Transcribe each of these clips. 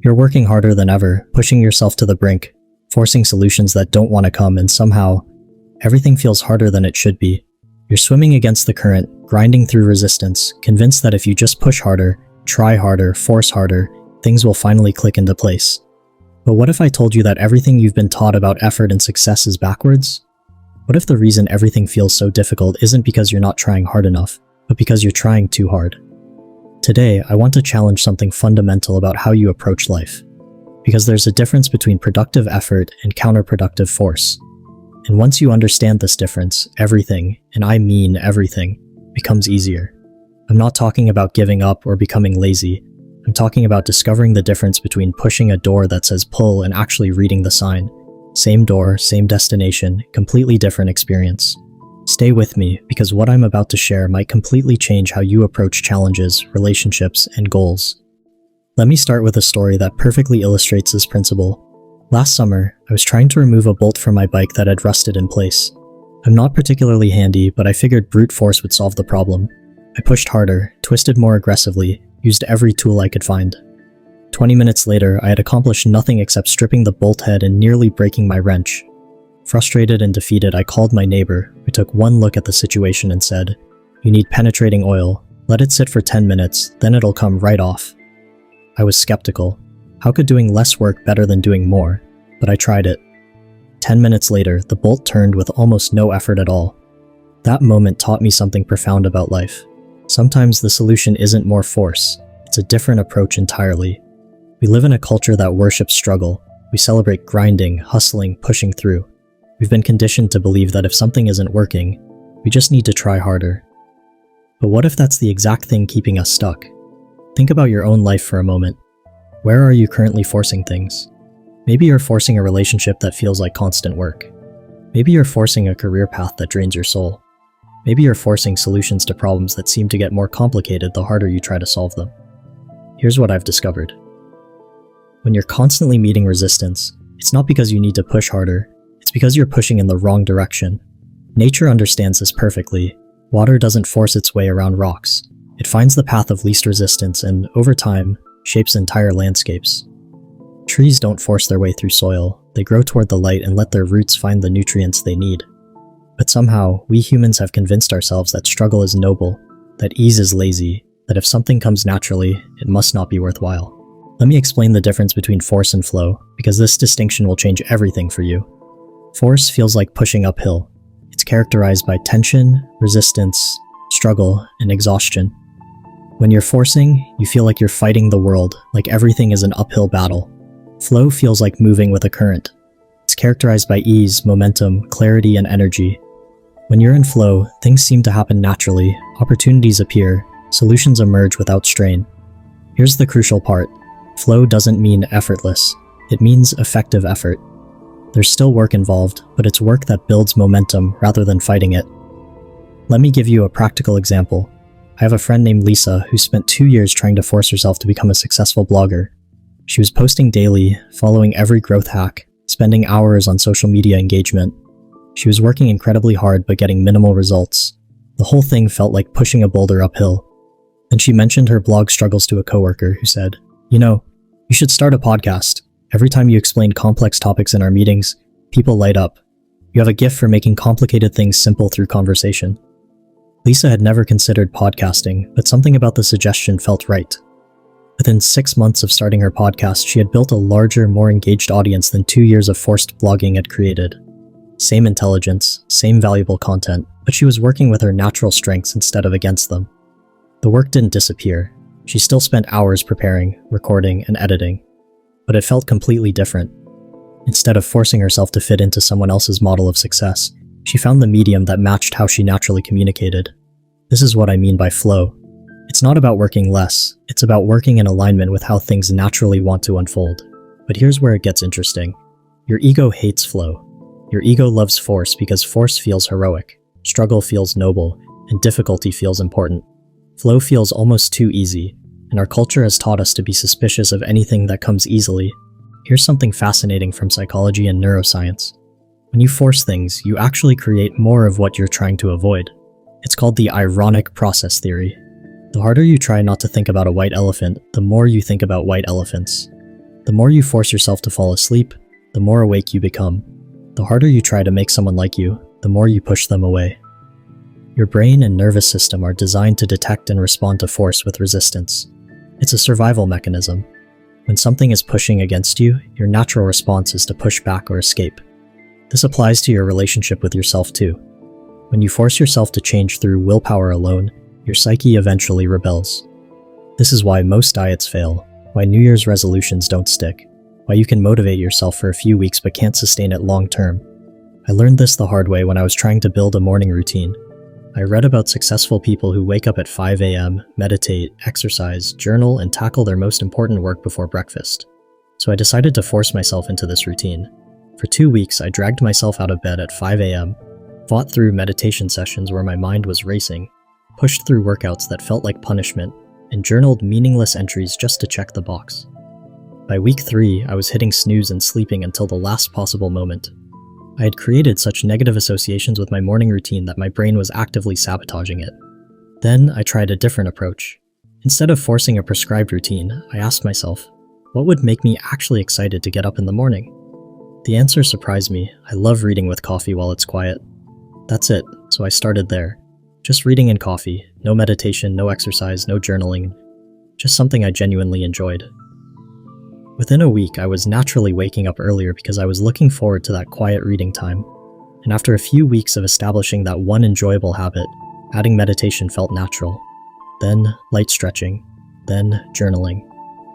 You're working harder than ever, pushing yourself to the brink, forcing solutions that don't want to come, and somehow, everything feels harder than it should be. You're swimming against the current, grinding through resistance, convinced that if you just push harder, try harder, force harder, things will finally click into place. But what if I told you that everything you've been taught about effort and success is backwards? What if the reason everything feels so difficult isn't because you're not trying hard enough, but because you're trying too hard? Today, I want to challenge something fundamental about how you approach life. Because there's a difference between productive effort and counterproductive force. And once you understand this difference, everything, and I mean everything, becomes easier. I'm not talking about giving up or becoming lazy. I'm talking about discovering the difference between pushing a door that says pull and actually reading the sign. Same door, same destination, completely different experience. Stay with me, because what I'm about to share might completely change how you approach challenges, relationships, and goals. Let me start with a story that perfectly illustrates this principle. Last summer, I was trying to remove a bolt from my bike that had rusted in place. I'm not particularly handy, but I figured brute force would solve the problem. I pushed harder, twisted more aggressively, used every tool I could find. 20 minutes later, I had accomplished nothing except stripping the bolt head and nearly breaking my wrench. Frustrated and defeated, I called my neighbor, who took one look at the situation and said, "You need penetrating oil. Let it sit for 10 minutes, then it'll come right off." I was skeptical. How could doing less work better than doing more? But I tried it. 10 minutes later, the bolt turned with almost no effort at all. That moment taught me something profound about life. Sometimes the solution isn't more force. It's a different approach entirely. We live in a culture that worships struggle. We celebrate grinding, hustling, pushing through. We've been conditioned to believe that if something isn't working, we just need to try harder. But what if that's the exact thing keeping us stuck? Think about your own life for a moment. Where are you currently forcing things? Maybe you're forcing a relationship that feels like constant work. Maybe you're forcing a career path that drains your soul. Maybe you're forcing solutions to problems that seem to get more complicated the harder you try to solve them. Here's what I've discovered. When you're constantly meeting resistance, it's not because you need to push harder. It's because you're pushing in the wrong direction. Nature understands this perfectly. Water doesn't force its way around rocks. It finds the path of least resistance and, over time, shapes entire landscapes. Trees don't force their way through soil. They grow toward the light and let their roots find the nutrients they need. But somehow, we humans have convinced ourselves that struggle is noble, that ease is lazy, that if something comes naturally, it must not be worthwhile. Let me explain the difference between force and flow, because this distinction will change everything for you. Force feels like pushing uphill. It's characterized by tension, resistance, struggle, and exhaustion. When you're forcing, you feel like you're fighting the world, like everything is an uphill battle. Flow feels like moving with a current. It's characterized by ease, momentum, clarity, and energy. When you're in flow, things seem to happen naturally, opportunities appear, solutions emerge without strain. Here's the crucial part. Flow doesn't mean effortless. It means effective effort. There's still work involved, but it's work that builds momentum rather than fighting it. Let me give you a practical example. I have a friend named Lisa who spent 2 years trying to force herself to become a successful blogger. She was posting daily, following every growth hack, spending hours on social media engagement. She was working incredibly hard but getting minimal results. The whole thing felt like pushing a boulder uphill. Then she mentioned her blog struggles to a coworker who said, "You should start a podcast. Every time you explain complex topics in our meetings, people light up. You have a gift for making complicated things simple through conversation." Lisa had never considered podcasting, but something about the suggestion felt right. Within 6 months of starting her podcast, she had built a larger, more engaged audience than 2 years of forced blogging had created. Same intelligence, same valuable content, but she was working with her natural strengths instead of against them. The work didn't disappear. She still spent hours preparing, recording, and editing. But it felt completely different. Instead of forcing herself to fit into someone else's model of success, she found the medium that matched how she naturally communicated. This is what I mean by flow. It's not about working less, it's about working in alignment with how things naturally want to unfold. But here's where it gets interesting. Your ego hates flow. Your ego loves force because force feels heroic, struggle feels noble, and difficulty feels important. Flow feels almost too easy, and our culture has taught us to be suspicious of anything that comes easily. Here's something fascinating from psychology and neuroscience. When you force things, you actually create more of what you're trying to avoid. It's called the ironic process theory. The harder you try not to think about a white elephant, the more you think about white elephants. The more you force yourself to fall asleep, the more awake you become. The harder you try to make someone like you, the more you push them away. Your brain and nervous system are designed to detect and respond to force with resistance. It's a survival mechanism. When something is pushing against you, your natural response is to push back or escape. This applies to your relationship with yourself too. When you force yourself to change through willpower alone, your psyche eventually rebels. This is why most diets fail, why New Year's resolutions don't stick, why you can motivate yourself for a few weeks but can't sustain it long term. I learned this the hard way when I was trying to build a morning routine. I read about successful people who wake up at 5 a.m., meditate, exercise, journal, and tackle their most important work before breakfast. So I decided to force myself into this routine. For 2 weeks, I dragged myself out of bed at 5 a.m., fought through meditation sessions where my mind was racing, pushed through workouts that felt like punishment, and journaled meaningless entries just to check the box. By week 3, I was hitting snooze and sleeping until the last possible moment. I had created such negative associations with my morning routine that my brain was actively sabotaging it. Then I tried a different approach. Instead of forcing a prescribed routine, I asked myself, what would make me actually excited to get up in the morning? The answer surprised me. I love reading with coffee while it's quiet. That's it, so I started there. Just reading and coffee, no meditation, no exercise, no journaling, just something I genuinely enjoyed. Within a week, I was naturally waking up earlier because I was looking forward to that quiet reading time. And after a few weeks of establishing that one enjoyable habit, adding meditation felt natural. Then light stretching, then journaling.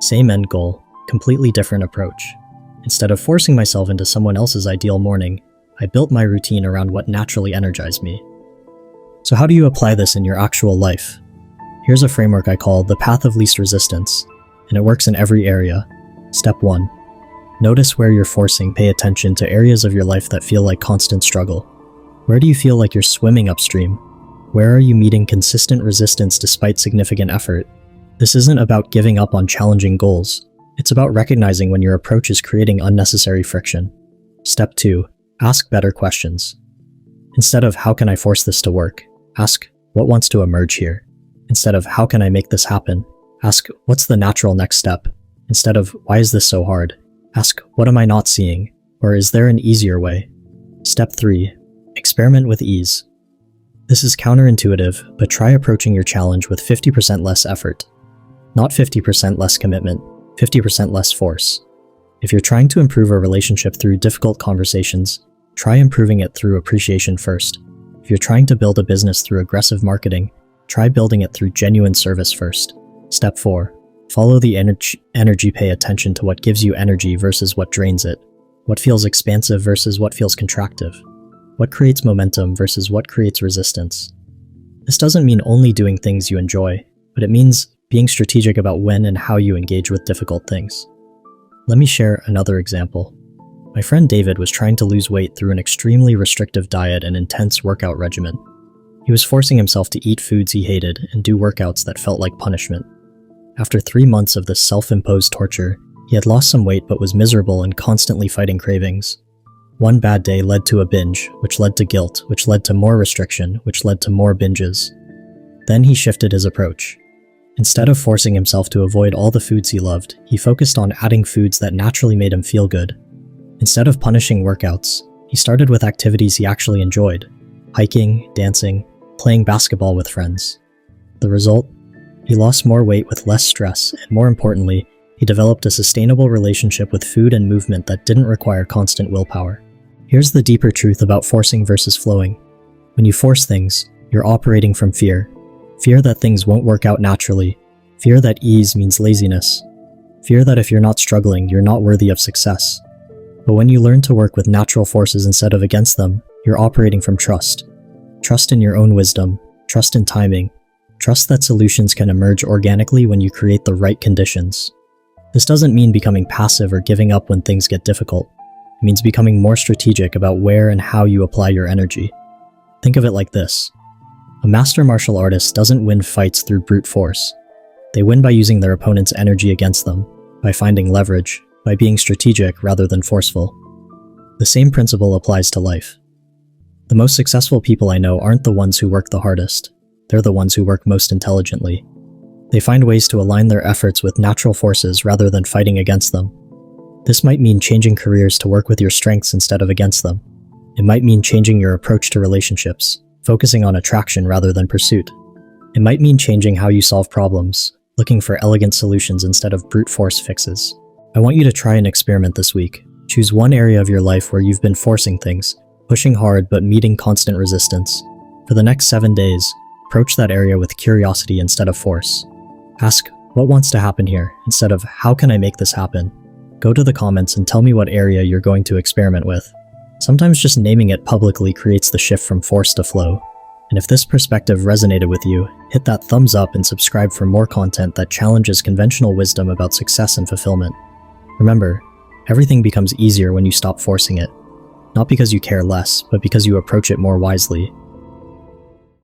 Same end goal, completely different approach. Instead of forcing myself into someone else's ideal morning, I built my routine around what naturally energized me. So how do you apply this in your actual life? Here's a framework I call the path of least resistance, and it works in every area. Step 1. Notice where you're forcing. Pay attention to areas of your life that feel like constant struggle. Where do you feel like you're swimming upstream? Where are you meeting consistent resistance despite significant effort? This isn't about giving up on challenging goals. It's about recognizing when your approach is creating unnecessary friction. Step 2. Ask better questions. Instead of how can I force this to work, ask what wants to emerge here. Instead of how can I make this happen, ask what's the natural next step. Instead of why is this so hard, ask what am I not seeing, or is there an easier way? Step 3. Experiment with ease. This is counterintuitive, but try approaching your challenge with 50% less effort. Not 50% less commitment, 50% less force. If you're trying to improve a relationship through difficult conversations, try improving it through appreciation first. If you're trying to build a business through aggressive marketing, try building it through genuine service first. Step 4. Follow the energy. Pay attention to what gives you energy versus what drains it. What feels expansive versus what feels contractive. What creates momentum versus what creates resistance. This doesn't mean only doing things you enjoy, but it means being strategic about when and how you engage with difficult things. Let me share another example. My friend David was trying to lose weight through an extremely restrictive diet and intense workout regimen. He was forcing himself to eat foods he hated and do workouts that felt like punishment. After 3 months of this self-imposed torture, he had lost some weight but was miserable and constantly fighting cravings. One bad day led to a binge, which led to guilt, which led to more restriction, which led to more binges. Then he shifted his approach. Instead of forcing himself to avoid all the foods he loved, he focused on adding foods that naturally made him feel good. Instead of punishing workouts, he started with activities he actually enjoyed: hiking, dancing, playing basketball with friends. The result? He lost more weight with less stress, and more importantly, he developed a sustainable relationship with food and movement that didn't require constant willpower. Here's the deeper truth about forcing versus flowing. When you force things, you're operating from fear. Fear that things won't work out naturally. Fear that ease means laziness. Fear that if you're not struggling, you're not worthy of success. But when you learn to work with natural forces instead of against them, you're operating from trust. Trust in your own wisdom, trust in timing, trust that solutions can emerge organically when you create the right conditions. This doesn't mean becoming passive or giving up when things get difficult. It means becoming more strategic about where and how you apply your energy. Think of it like this. A master martial artist doesn't win fights through brute force. They win by using their opponent's energy against them, by finding leverage, by being strategic rather than forceful. The same principle applies to life. The most successful people I know aren't the ones who work the hardest. They're the ones who work most intelligently. They find ways to align their efforts with natural forces rather than fighting against them. This might mean changing careers to work with your strengths instead of against them. It might mean changing your approach to relationships, focusing on attraction rather than pursuit. It might mean changing how you solve problems, looking for elegant solutions instead of brute force fixes. I want you to try an experiment this week. Choose one area of your life where you've been forcing things, pushing hard but meeting constant resistance. For the next 7 days, approach that area with curiosity instead of force. Ask, what wants to happen here, instead of, how can I make this happen? Go to the comments and tell me what area you're going to experiment with. Sometimes just naming it publicly creates the shift from force to flow. And if this perspective resonated with you, hit that thumbs up and subscribe for more content that challenges conventional wisdom about success and fulfillment. Remember, everything becomes easier when you stop forcing it. Not because you care less, but because you approach it more wisely.